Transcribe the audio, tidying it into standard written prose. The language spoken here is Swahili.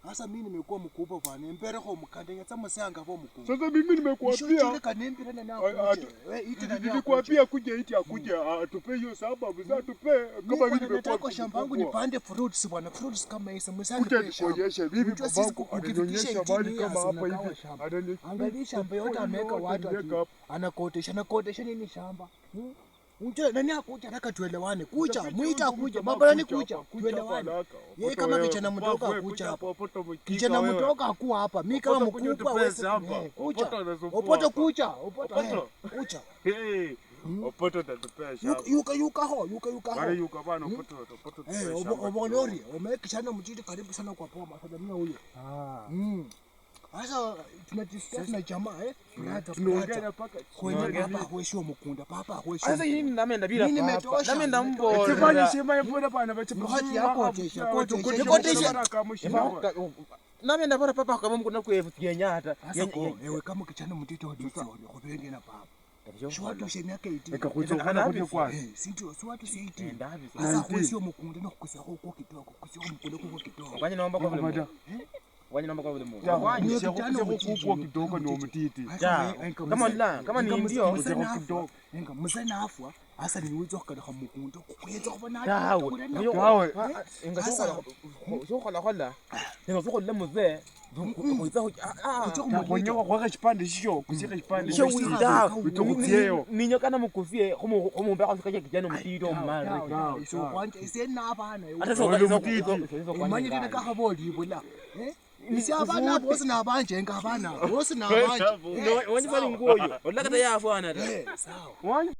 Sasa mimi nimekuwa mkubwa bwana. Mbele kwa mkande nyata msanga hapo mkubwa. Sasa mimi nimekuambia. Nilikwambia kuja iti akuja atupe hiyo sababu za tupe kama mimi nimekuwa kwa shamba yangu nipande fruits bwana. Fruits kama hizo msanga. Kuja nikuonyeshe bibi babangu ananionyesha mali kama hapa hivi. Angalia shamba yote ameweka watu anakotesha nini shamba? Unje nani akuja nataka tuelewane. Kucha, muita kuja. Baba nani kucha? Tuelewane. Yeye kama kijana mdogo akuja hapa. Kijana mdogo akuwa hapa. Mimi kama mkubwa wewe hapa. Kucha. Opoto kucha. Opoto. Kucha. Opoto tatupea shamba. Yuka ho. Wale yuka bana opoto. Obonori. Kijana mjiti karibu sana kwa poma. Sasa mimi huyo. Sasa tunadiscuss na jamaa tunaongea paka kwenye baba kuheshimu mkunda papa kuheshimu. Sasa hii nameenda bila papa. Nameenda mbo. Sifanye shema yepo bana bache. Haki yako kotesha. Nameenda para papa kama mkunda kuyefutia hata. Ewe kama kichana mtito hodisi hodenge na papa. Shwatu shemiaka 18. Nikakuja kana kwa. Sinto swatu si 18. Sasa kuheshimu mkunda na kukusema huko kidogo. Kukusema mkunda huko kidogo. Kwani naomba kwa vile. Wani namba kwa vile Mungu. Wani sio kidogo ni umtiti. Kama ni ndio kidogo. Enga msana afwa hasa ni uzo kana khamukunda kuyenza kubona. Dawe. Enga sokhala khola. Enga sokhola muze. Kunyoko kwa kipande sio kusika kipande. Sio winda. Ninyo kana mukufie khomombe ka sikaje kijana mtito mmari. So kwanje isena abana. Ata sokhala mtiti. Manje kana ka haboli bola. Nisiyabana bosi nabanje ngabana. Bosi nabanje. Wani fali ngoyo. Olakata yafu ana. Sawa.